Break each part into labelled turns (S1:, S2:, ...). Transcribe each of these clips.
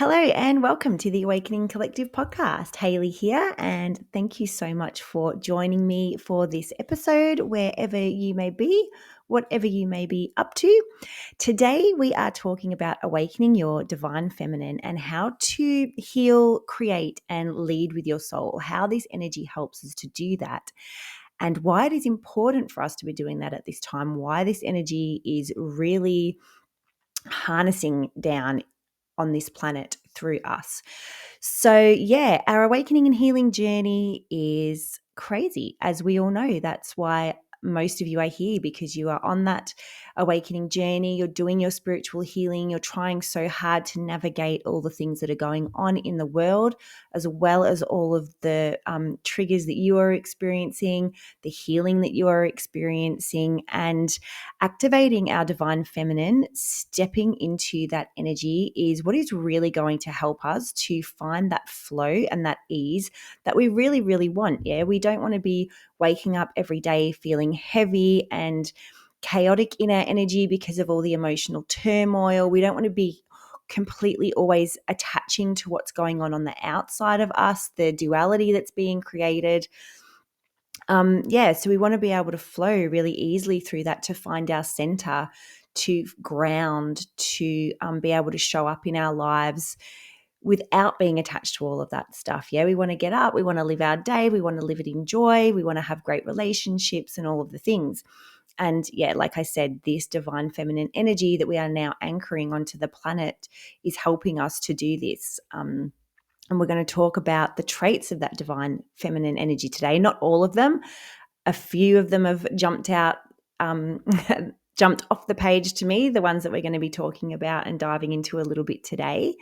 S1: Hello and welcome to the Awakening Collective podcast. Hayley here, and thank you so much for joining me for this episode, wherever you may be, whatever you may be up to. Today, we are talking about awakening your divine feminine and how to heal, create, and lead with your soul, how this energy helps us to do that, and why it is important for us to be doing that at this time, why this energy is really harnessing down on this planet through us. So, yeah, our awakening and healing journey is crazy, as we all know. That's why most of you are here, because you are on that awakening journey. You're doing your spiritual healing. You're trying so hard to navigate all the things that are going on in the world, as well as all of the triggers that you are experiencing, the healing that you are experiencing, and activating our divine feminine, stepping into that energy is what is really going to help us to find that flow and that ease that we really, really want. Yeah, we don't want to be waking up every day feeling heavy and chaotic in our energy because of all the emotional turmoil. We don't want to be completely always attaching to what's going on the outside of us, the duality that's being created. So we want to be able to flow really easily through that, to find our center, to ground, to be able to show up in our lives without being attached to all of that stuff. Yeah, we want to get up, we want to live our day, we want to live it in joy, we want to have great relationships and all of the things. And yeah, like I said, this divine feminine energy that we are now anchoring onto the planet is helping us to do this. And we're going to talk about the traits of that divine feminine energy today. Not all of them. A few of them have jumped out, jumped off the page to me, the ones that we're going to be talking about and diving into a little bit today.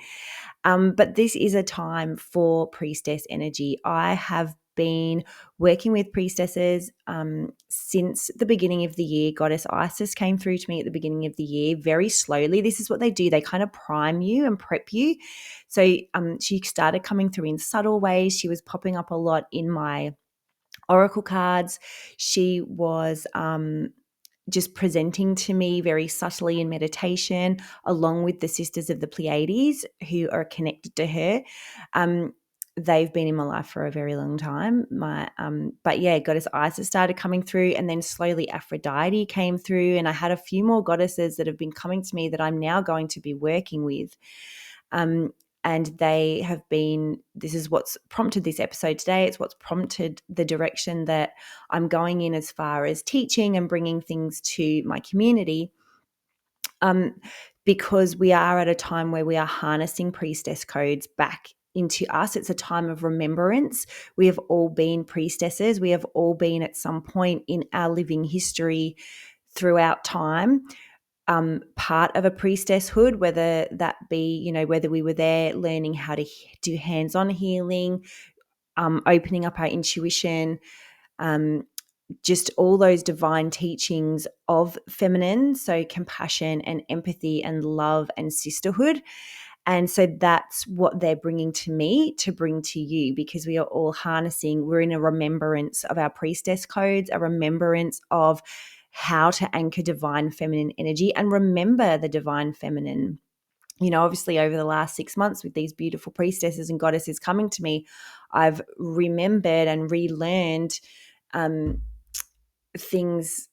S1: But this is a time for priestess energy. I have been working with priestesses since the beginning of the year. Goddess Isis came through to me at the beginning of the year very slowly. This is what they do. They kind of prime you and prep you. So she started coming through in subtle ways. She was popping up a lot in my oracle cards. She was just presenting to me very subtly in meditation, along with the sisters of the Pleiades who are connected to her. They've been in my life for a very long time. But yeah, Goddess Isis started coming through, and then slowly Aphrodite came through, and I had a few more goddesses that have been coming to me that I'm now going to be working with. And they have been, this is what's prompted this episode today. It's what's prompted the direction that I'm going in as far as teaching and bringing things to my community. Because we are at a time where we are harnessing priestess codes back into us. It's a time of remembrance. We have all been priestesses. We have all been at some point in our living history throughout time part of a priestesshood, whether that be, whether we were there learning how to do hands-on healing, opening up our intuition, just all those divine teachings of feminine, so compassion and empathy and love and sisterhood. And so that's what they're bringing to me to bring to you, because we are all harnessing, we're in a remembrance of our priestess codes, a remembrance of how to anchor divine feminine energy and remember the divine feminine. Obviously over the last 6 months with these beautiful priestesses and goddesses coming to me, I've remembered and relearned things,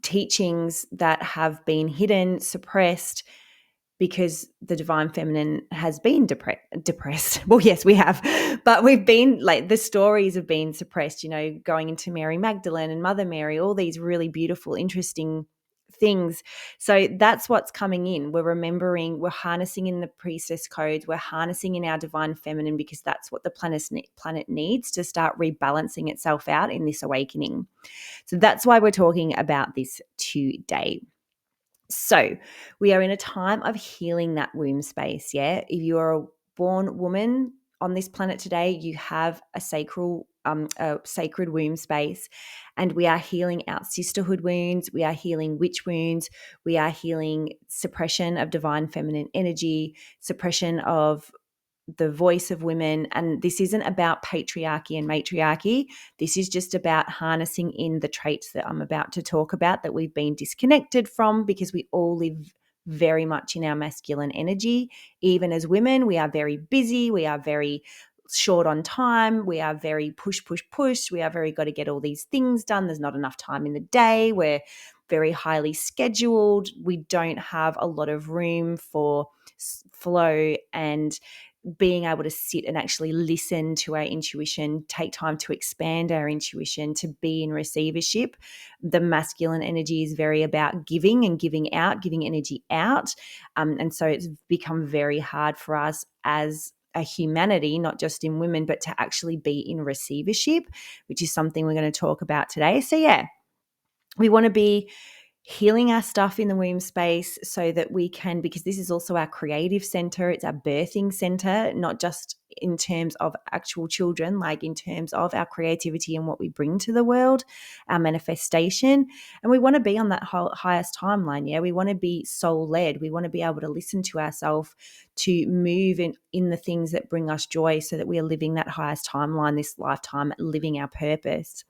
S1: teachings that have been hidden, suppressed, because the divine feminine has been depressed. Well, yes, we have, but we've been, like, the stories have been suppressed, going into Mary Magdalene and Mother Mary, all these really beautiful, interesting things. So that's what's coming in. We're remembering, we're harnessing in the priestess codes, we're harnessing in our divine feminine, because that's what the planet needs to start rebalancing itself out in this awakening. So that's why we're talking about this today. So we are in a time of healing that womb space, yeah? If you are a born woman on this planet today, you have a sacred womb space, and we are healing our sisterhood wounds, we are healing witch wounds, we are healing suppression of divine feminine energy, suppression of the voice of women. And this isn't about patriarchy and matriarchy. This is just about harnessing in the traits that I'm about to talk about that we've been disconnected from, because we all live very much in our masculine energy. Even as women, we are very busy. We are very short on time. We are very push, push, push. We are very got to get all these things done. There's not enough time in the day. We're very highly scheduled. We don't have a lot of room for flow and being able to sit and actually listen to our intuition, take time to expand our intuition, to be in receivership. The masculine energy is very about giving and giving out, giving energy out. And so it's become very hard for us as a humanity, not just in women, but to actually be in receivership, which is something we're going to talk about today. So yeah, we want to be healing our stuff in the womb space so that we can, because this is also our creative center, it's our birthing center, not just in terms of actual children, like in terms of our creativity and what we bring to the world, our manifestation. And we want to be on that highest timeline. Yeah, we want to be soul led. We want to be able to listen to ourselves, to move in the things that bring us joy, so that we are living that highest timeline this lifetime, living our purpose.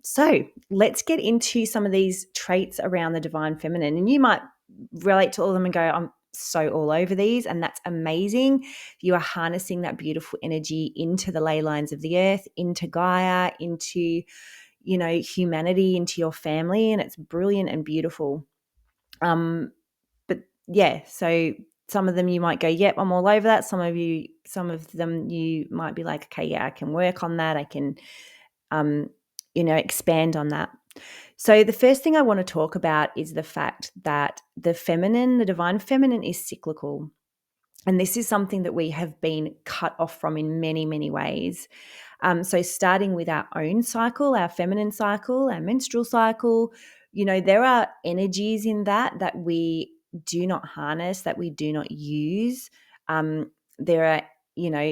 S1: So let's get into some of these traits around the divine feminine. And you might relate to all of them and go, I'm so all over these, and that's amazing. You are harnessing that beautiful energy into the ley lines of the earth, into Gaia, into, humanity, into your family, and it's brilliant and beautiful. But yeah, so some of them you might go, yep, I'm all over that. Some of them you might be like, okay, yeah, I can work on that. I can expand on that. So the first thing I want to talk about is the fact that the divine feminine is cyclical. And this is something that we have been cut off from in many, many ways. So starting with our own cycle, our feminine cycle, our menstrual cycle, there are energies in that we do not harness, that we do not use. There are,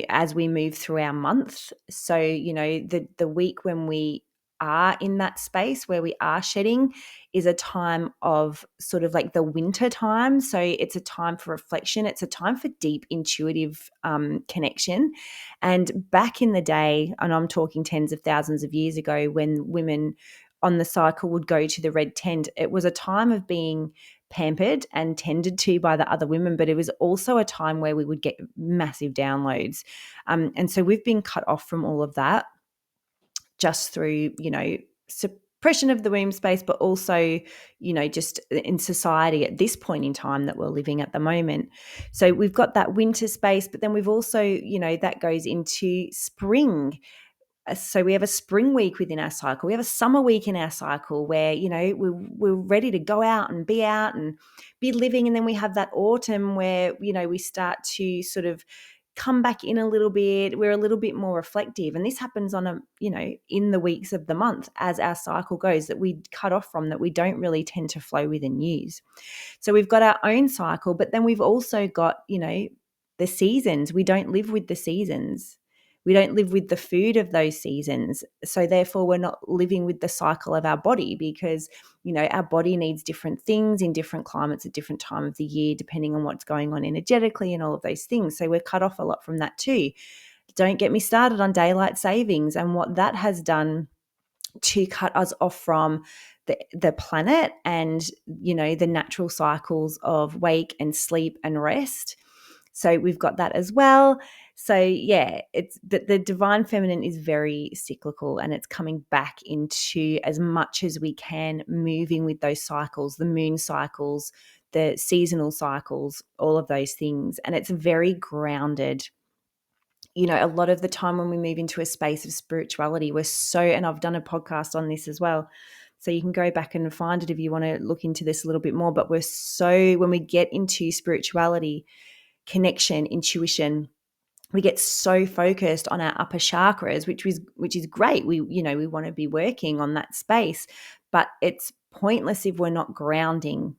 S1: as we move through our month. So, the week when we are in that space where we are shedding is a time of sort of like the winter time. So it's a time for reflection. It's a time for deep intuitive connection. And back in the day, and I'm talking tens of thousands of years ago, when women on the cycle would go to the red tent, it was a time of being pampered and tended to by the other women, but it was also a time where we would get massive downloads. And so we've been cut off from all of that just through, suppression of the womb space, but also, just in society at this point in time that we're living at the moment. So we've got that winter space, but then we've also, that goes into spring. So we have a spring week within our cycle. We have a summer week in our cycle where, we're ready to go out and be living. And then we have that autumn where, we start to sort of come back in a little bit. We're a little bit more reflective. And this happens on in the weeks of the month as our cycle goes, that we cut off from, that we don't really tend to flow with and use. So we've got our own cycle, but then we've also got, the seasons. We don't live with the seasons. We don't live with the food of those seasons. So therefore we're not living with the cycle of our body, because, our body needs different things in different climates at different time of the year, depending on what's going on energetically and all of those things. So we're cut off a lot from that too. Don't get me started on daylight savings and what that has done to cut us off from the planet and, the natural cycles of wake and sleep and rest. So we've got that as well. So yeah, it's the divine feminine is very cyclical, and it's coming back into, as much as we can, moving with those cycles, the moon cycles, the seasonal cycles, all of those things. And it's very grounded. A lot of the time when we move into a space of spirituality, and I've done a podcast on this as well, so you can go back and find it if you want to look into this a little bit more. But when we get into spirituality, connection, intuition, we get so focused on our upper chakras, which is great. We want to be working on that space, but it's pointless if we're not grounding,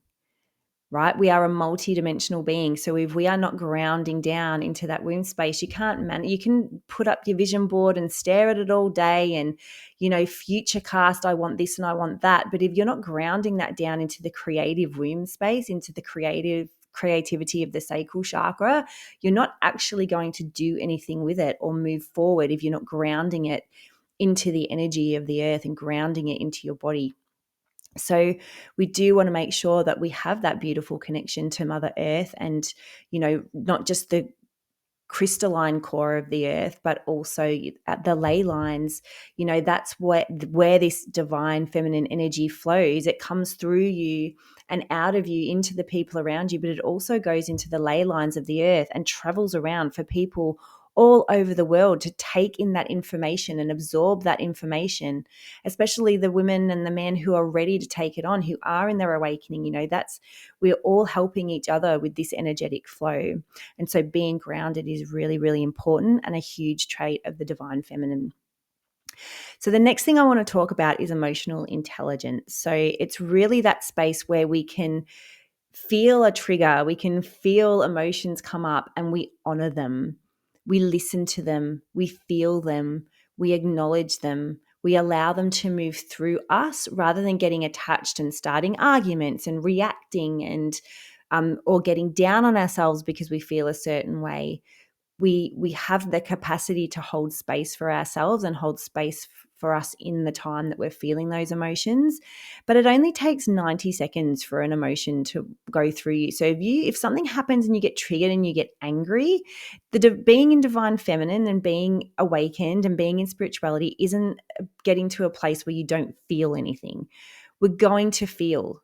S1: right? We are a multidimensional being. So if we are not grounding down into that womb space, you can put up your vision board and stare at it all day and, future cast, I want this and I want that. But if you're not grounding that down into the creative womb space, into the creativity of the sacral chakra, you're not actually going to do anything with it or move forward if you're not grounding it into the energy of the earth and grounding it into your body. So we do want to make sure that we have that beautiful connection to Mother Earth, and, not just the crystalline core of the earth, but also at the ley lines. That's where this divine feminine energy flows. It comes through you and out of you into the people around you, but it also goes into the ley lines of the earth and travels around for people all over the world to take in that information and absorb that information, especially the women and the men who are ready to take it on, who are in their awakening. That's, we're all helping each other with this energetic flow. And so being grounded is really, really important and a huge trait of the divine feminine. So the next thing I want to talk about is emotional intelligence. So it's really that space where we can feel a trigger, we can feel emotions come up, and we honor them. We listen to them, we feel them, we acknowledge them. We allow them to move through us rather than getting attached and starting arguments and reacting and or getting down on ourselves because we feel a certain way. We have the capacity to hold space for ourselves and hold space for us in the time that we're feeling those emotions. But it only takes 90 seconds for an emotion to go through you. So if something happens and you get triggered and you get angry, being in divine feminine and being awakened and being in spirituality isn't getting to a place where you don't feel anything. We're going to feel.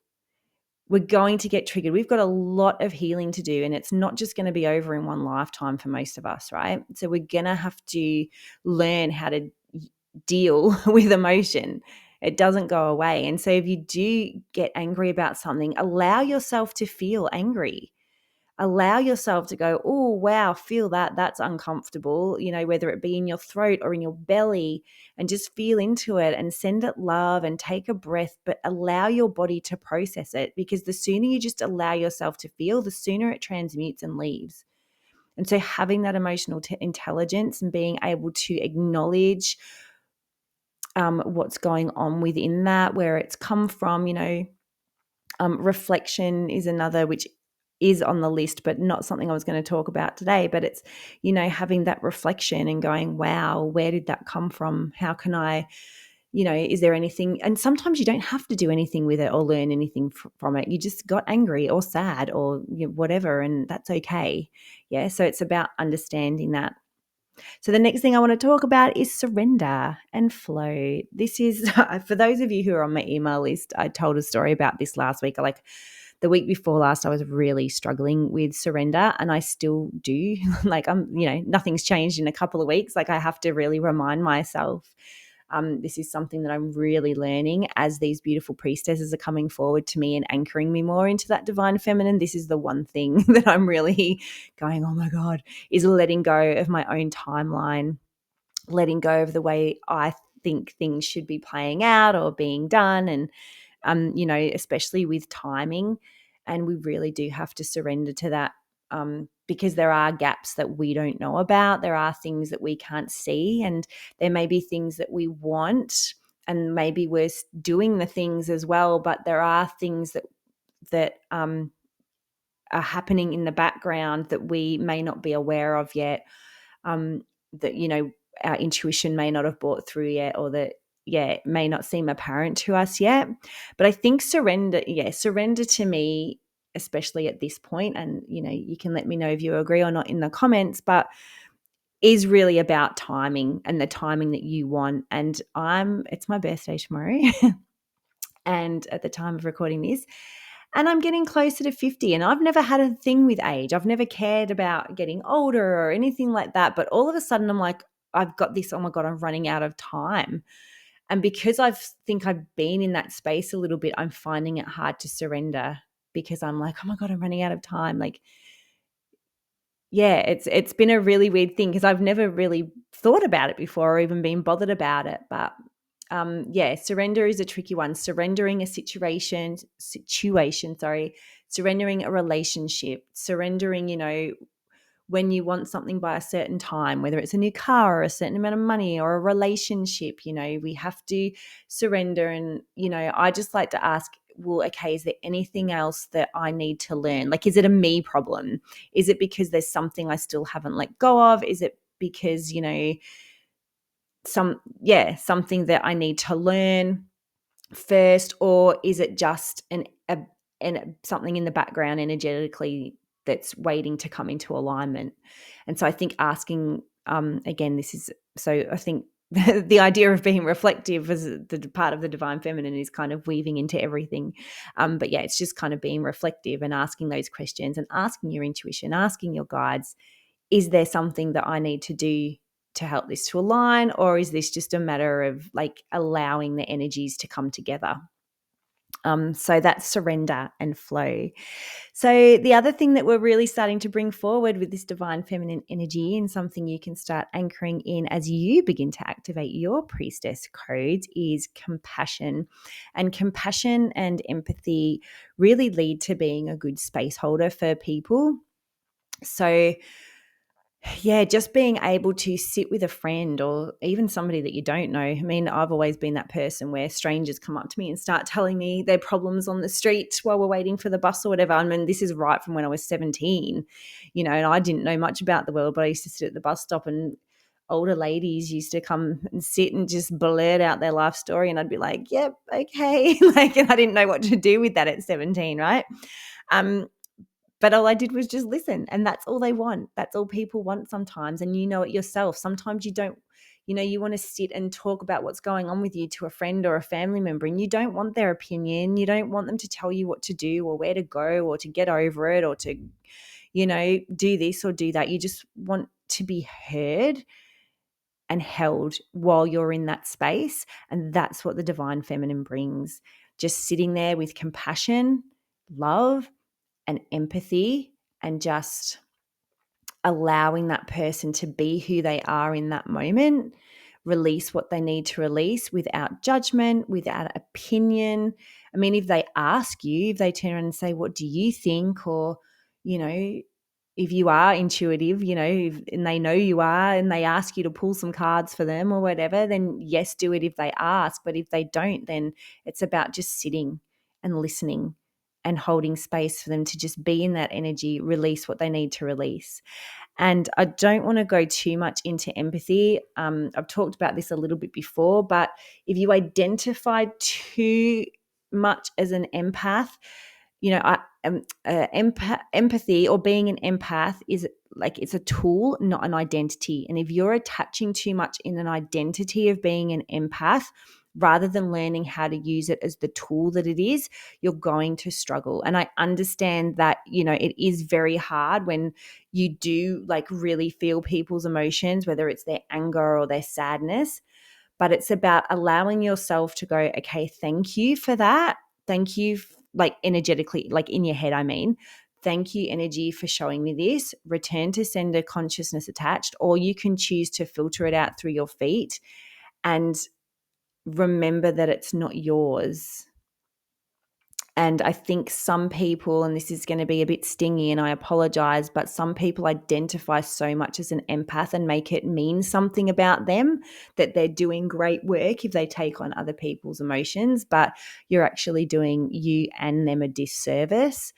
S1: We're going to get triggered. We've got a lot of healing to do, and it's not just going to be over in one lifetime for most of us, right? So we're going to have to learn how to deal with emotion. It doesn't go away. And so if you do get angry about something, allow yourself to feel angry. Allow yourself to go, oh, wow, feel that. That's uncomfortable, whether it be in your throat or in your belly, and just feel into it and send it love and take a breath, but allow your body to process it, because the sooner you just allow yourself to feel, the sooner it transmutes and leaves. And so having that emotional intelligence and being able to acknowledge what's going on within that, where it's come from, reflection is another, which is on the list, but not something I was going to talk about today. But it's, having that reflection and going, wow, where did that come from? How can I, is there anything? And sometimes you don't have to do anything with it or learn anything from it. You just got angry or sad or whatever, and that's okay. Yeah. So it's about understanding that. So the next thing I want to talk about is surrender and flow. This is, for those of you who are on my email list, I told a story about this last week. Like the week before last, I was really struggling with surrender, and I still do. Like nothing's changed in a couple of weeks. Like I have to really remind myself. This is something that I'm really learning as these beautiful priestesses are coming forward to me and anchoring me more into that divine feminine. This is the one thing that I'm really going, oh my God, is letting go of my own timeline, letting go of the way I think things should be playing out or being done. And, especially with timing. And we really do have to surrender to that, because there are gaps that we don't know about. There are things that we can't see, and there may be things that we want, and maybe we're doing the things as well, but there are things that are happening in the background that we may not be aware of yet, that our intuition may not have brought through yet, or that it may not seem apparent to us yet. But I think surrender to me, especially at this point, and you can let me know if you agree or not in the comments, but is really about timing and the timing that you want. And it's my birthday tomorrow and at the time of recording this, and I'm getting closer to 50, and I've never had a thing with age. I've never cared about getting older or anything like that. But all of a sudden I'm like, I've got this, oh my God, I'm running out of time. And because I think I've been in that space a little bit, I'm finding it hard to surrender, because I'm like, oh my God, I'm running out of time. Like, yeah, it's been a really weird thing, because I've never really thought about it before or even been bothered about it. But surrender is a tricky one. Surrendering a situation, surrendering a relationship, surrendering, when you want something by a certain time, whether it's a new car or a certain amount of money or a relationship, we have to surrender. And, I just like to ask, well, okay, is there anything else that I need to learn? Like, is it a me problem? Is it because there's something I still haven't let go of? Is it because, something that I need to learn? first, or is it just something in the background energetically that's waiting to come into alignment? And so I think asking, again, this is, so I think the idea of being reflective as the part of the divine feminine is kind of weaving into everything. But yeah, it's just kind of being reflective and asking those questions and asking your intuition, asking your guides, is there something that I need to do to help this to align? Or is this just a matter of like allowing the energies to come together? So that's surrender and flow. So the other thing that we're really starting to bring forward with this divine feminine energy, and something you can start anchoring in as you begin to activate your priestess codes, is compassion. And compassion and empathy really lead to being a good space holder for people. So yeah, just being able to sit with a friend or even somebody that you don't know. I mean, I've always been that person where strangers come up to me and start telling me their problems on the street while we're waiting for the bus or whatever. I mean, this is right from when I was 17, and I didn't know much about the world, but I used to sit at the bus stop and older ladies used to come and sit and just blurt out their life story. And I'd be like, yep, okay. And I didn't know what to do with that at 17, right? Um, but all I did was just listen, and that's all they want. That's all people want sometimes, and you know it yourself. Sometimes you don't, you want to sit and talk about what's going on with you to a friend or a family member, and you don't want their opinion. You don't want them to tell you what to do or where to go or to get over it or to, do this or do that. You just want to be heard and held while you're in that space, and that's what the divine feminine brings. Just sitting there with compassion, love, and empathy, and just allowing that person to be who they are in that moment, release what they need to release without judgment, without opinion. I mean, if they ask you, if they turn around and say, what do you think? Or, if you are intuitive, and they know you are, and they ask you to pull some cards for them or whatever, then yes, do it if they ask. But if they don't, then it's about just sitting and listening and holding space for them to just be in that energy, release what they need to release. And I don't want to go too much into empathy. I've talked about this a little bit before, but if you identify too much as an empath, empathy or being an empath is like, it's a tool, not an identity. And if you're attaching too much in an identity of being an empath, rather than learning how to use it as the tool that it is, you're going to struggle. And I understand that, it is very hard when you do like really feel people's emotions, whether it's their anger or their sadness. But it's about allowing yourself to go, okay, thank you for that. Thank you, like energetically, like in your head, I mean. Thank you, energy, for showing me this. Return to sender consciousness attached, or you can choose to filter it out through your feet and remember that it's not yours. And I think some people, and this is going to be a bit stingy and I apologize, but some people identify so much as an empath and make it mean something about them, that they're doing great work if they take on other people's emotions, but you're actually doing you and them a disservice.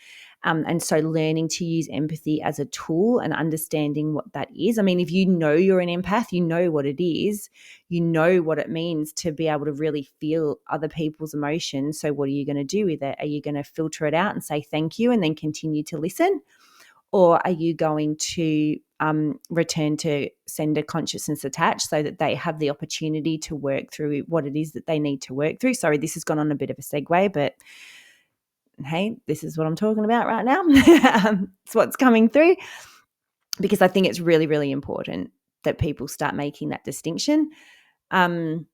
S1: And so learning to use empathy as a tool and understanding what that is. I mean, if you know you're an empath, you know what it is. You know what it means to be able to really feel other people's emotions. So what are you going to do with it? Are you going to filter it out and say thank you and then continue to listen? Or are you going to return to sender consciousness attached so that they have the opportunity to work through what it is that they need to work through? Sorry, this has gone on a bit of a segue, but hey, this is what I'm talking about right now. It's what's coming through, because I think it's really, really important that people start making that distinction. And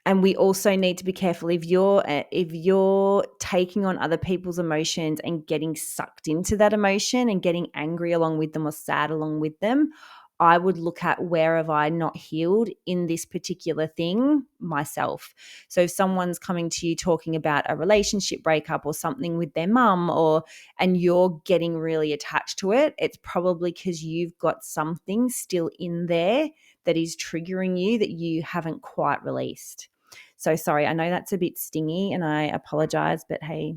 S1: we also need to be careful if you're taking on other people's emotions and getting sucked into that emotion and getting angry along with them or sad along with them. I would look at, where have I not healed in this particular thing myself? So if someone's coming to you talking about a relationship breakup or something with their mum, and you're getting really attached to it, it's probably because you've got something still in there that is triggering you that you haven't quite released. So sorry, I know that's a bit stingy and I apologize, but hey,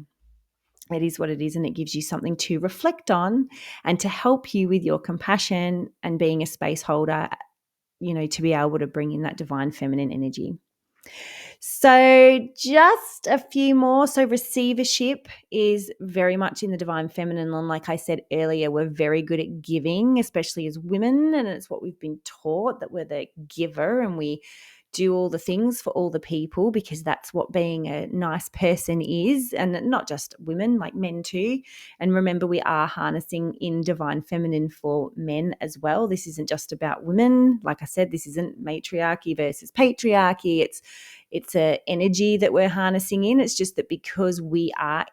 S1: it is what it is, and it gives you something to reflect on and to help you with your compassion and being a space holder, to be able to bring in that divine feminine energy. So just a few more. So receivership is very much in the divine feminine. And like I said earlier, we're very good at giving, especially as women. And it's what we've been taught, that we're the giver and we do all the things for all the people, because that's what being a nice person is. And not just women, like men too. And remember, we are harnessing in divine feminine for men as well. This isn't just about women. Like I said, this isn't matriarchy versus patriarchy. It's a energy that we're harnessing in. It's just that because we are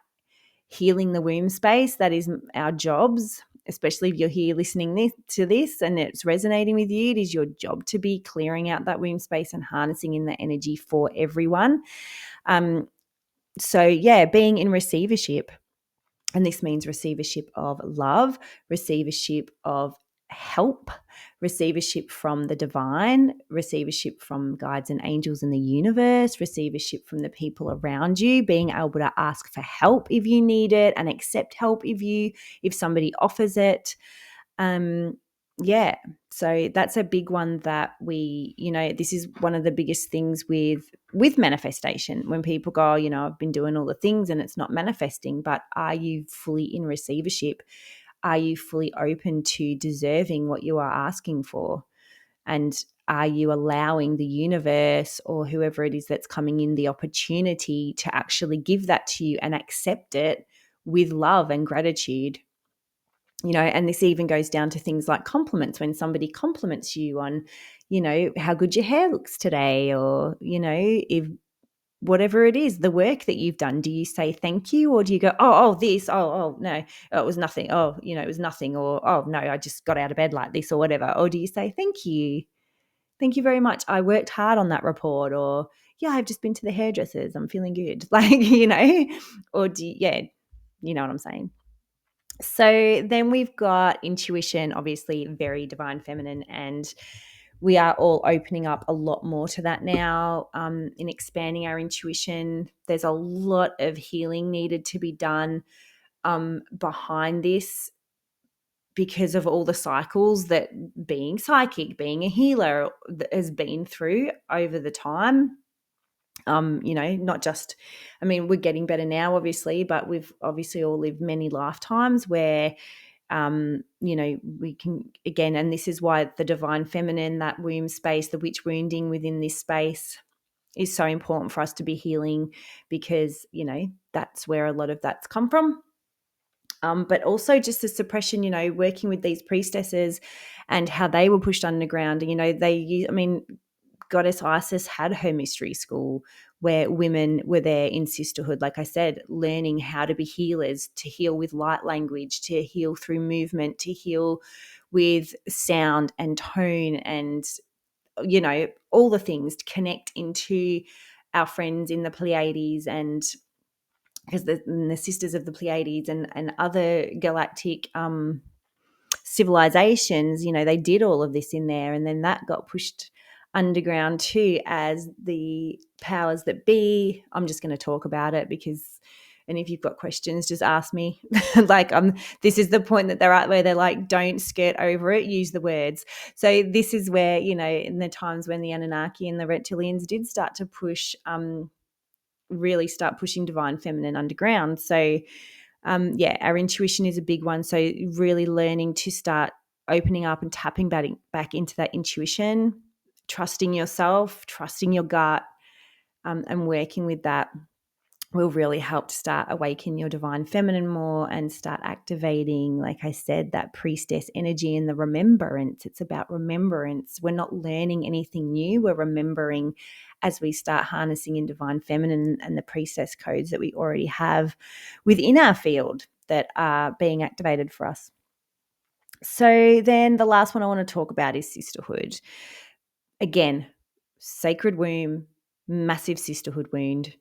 S1: healing the womb space, that is our jobs, especially if you're here listening to this and it's resonating with you. It is your job to be clearing out that womb space and harnessing in the energy for everyone. So yeah, being in receivership. And this means receivership of love, receivership of help, receivership from the divine, receivership from guides and angels in the universe, receivership from the people around you, being able to ask for help if you need it and accept help if somebody offers it. Yeah, so that's a big one that this is one of the biggest things with manifestation. When people go, I've been doing all the things and it's not manifesting, but are you fully in receivership? Are you fully open to deserving what you are asking for? And are you allowing the universe or whoever it is that's coming in the opportunity to actually give that to you and accept it with love and gratitude? And this even goes down to things like compliments. When somebody compliments you on, how good your hair looks today, or, if whatever it is, the work that you've done, do you say thank you, or do you go, this, no, it was nothing. It was nothing. Or, oh, no, I just got out of bed like this or whatever. Or do you say, thank you? Thank you very much. I worked hard on that report. Or, yeah, I've just been to the hairdressers. I'm feeling good. Or you know what I'm saying? So then we've got intuition, obviously very divine feminine, and we are all opening up a lot more to that now, in expanding our intuition. There's a lot of healing needed to be done behind this, because of all the cycles that being psychic, being a healer has been through over the time. Not just, we're getting better now, obviously, but we've obviously all lived many lifetimes where, we can, again, and this is why the divine feminine, that womb space, the witch wounding within this space is so important for us to be healing, because, that's where a lot of that's come from. But also just the suppression, working with these priestesses and how they were pushed underground. Goddess Isis had her mystery school where women were there in sisterhood, like I said, learning how to be healers, to heal with light language, to heal through movement, to heal with sound and tone and, all the things, to connect into our friends in the Pleiades, and because the sisters of the Pleiades and other galactic civilizations, they did all of this in there, and then that got pushed underground too as the powers that be. I'm just going to talk about it and if you've got questions, just ask me. This is the point that they're at, where they're like, don't skirt over it, use the words. So this is where, in the times when the Anunnaki and the reptilians did start to really start pushing divine feminine underground. So our intuition is a big one. So really learning to start opening up and tapping back into that intuition, trusting yourself, trusting your gut, and working with that will really help to start awaken your divine feminine more and start activating, like I said, that priestess energy and the remembrance. It's about remembrance. We're not learning anything new. We're remembering as we start harnessing in divine feminine and the priestess codes that we already have within our field that are being activated for us. So then the last one I want to talk about is sisterhood. Again, sacred womb, massive sisterhood wound.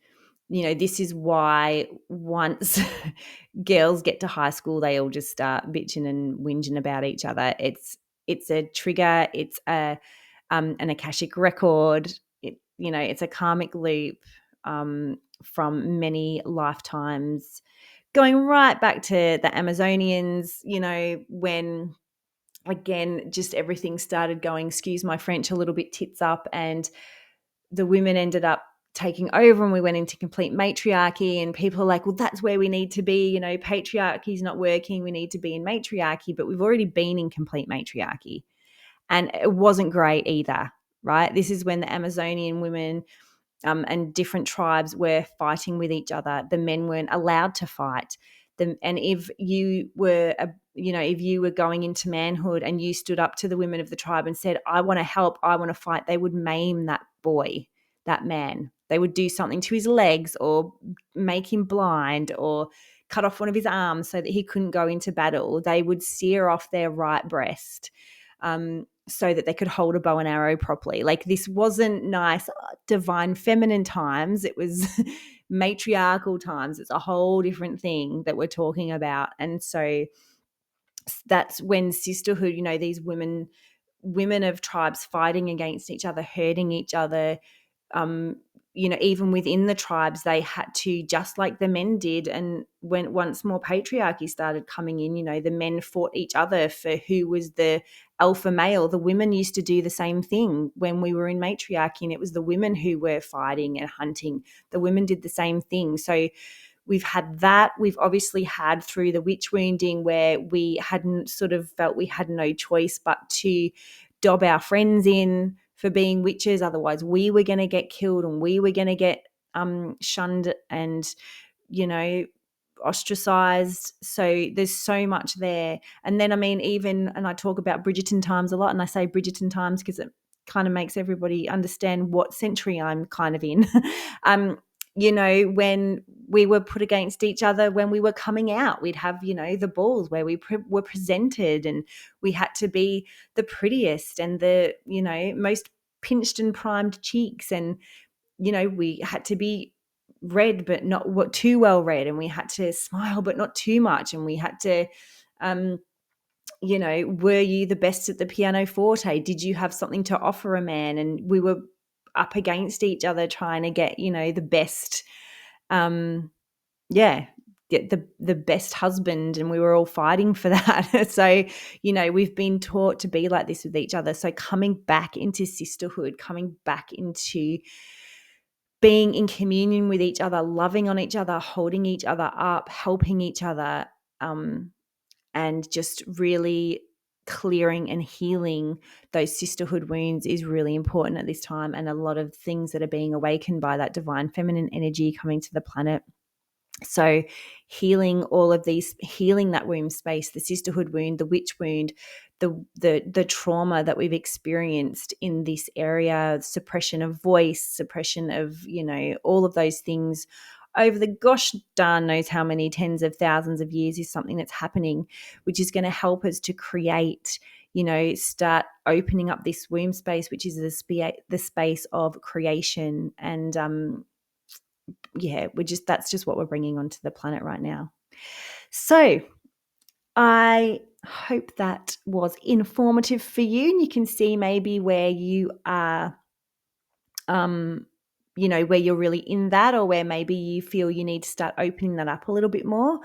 S1: This is why once girls get to high school, they all just start bitching and whinging about each other. It's a trigger. It's an Akashic record. It's a karmic loop from many lifetimes, going right back to the Amazonians. When again, just everything started going, excuse my French, a little bit tits up, and the women ended up taking over and we went into complete matriarchy, and people are like, well, that's where we need to be. You know, patriarchy is not working. We need to be in matriarchy, but we've already been in complete matriarchy. And it wasn't great either, right? This is when the Amazonian women and different tribes were fighting with each other. The men weren't allowed to fight. And if you were, if you were going into manhood and you stood up to the women of the tribe and said, I want to help, I want to fight, they would maim that boy, that man. They would do something to his legs or make him blind or cut off one of his arms so that he couldn't go into battle. They would sear off their right breast. So that they could hold a bow and arrow properly. Like, this wasn't nice, divine feminine times. It was matriarchal times. It's a whole different thing that we're talking about. And so that's when sisterhood, these women of tribes fighting against each other, hurting each other, even within the tribes, they had to, just like the men did. And when once more patriarchy started coming in, the men fought each other for who was the alpha male. The women used to do the same thing when we were in matriarchy, and it was the women who were fighting and hunting. The women did the same thing. So we've had that. We've obviously had through the witch wounding where we hadn't sort of felt we had no choice but to dob our friends in for being witches. Otherwise we were going to get killed and we were going to get shunned and, ostracized. So there's so much there. And then, and I talk about Bridgerton times a lot, and I say Bridgerton times because it kind of makes everybody understand what century I'm kind of in. When we were put against each other, when we were coming out, we'd have, the balls where we were presented, and we had to be the prettiest and the, most pinched and primed cheeks. And, we had to be red, but not too well red. And we had to smile, but not too much. And we had to, were you the best at the pianoforte? Did you have something to offer a man? And we were up against each other trying to get, the best, get the best husband, and we were all fighting for that. So, we've been taught to be like this with each other. So coming back into sisterhood, coming back into being in communion with each other, loving on each other, holding each other up, helping each other, and just really clearing and healing those sisterhood wounds is really important at this time. And a lot of things that are being awakened by that divine feminine energy coming to the planet. So healing all of these, healing that womb space, the sisterhood wound, the witch wound, the trauma that we've experienced in this area, suppression of voice, suppression of, all of those things over the gosh darn knows how many tens of thousands of years is something that's happening, which is going to help us to create, start opening up this womb space, which is the space of creation. And that's just what we're bringing onto the planet right now. So I hope that was informative for you, and you can see maybe where you are, where you're really in that, or where maybe you feel you need to start opening that up a little bit more.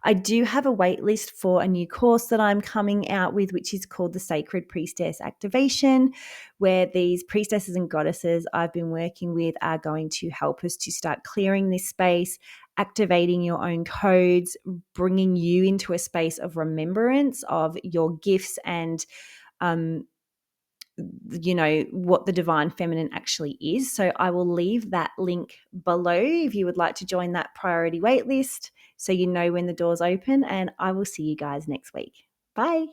S1: I do have a wait list for a new course that I'm coming out with, which is called the Sacred Priestess Activation, where these priestesses and goddesses I've been working with are going to help us to start clearing this space, activating your own codes, bringing you into a space of remembrance of your gifts and what the divine feminine actually is. So I will leave that link below if you would like to join that priority wait list, so you know when the doors open, and I will see you guys next week. Bye.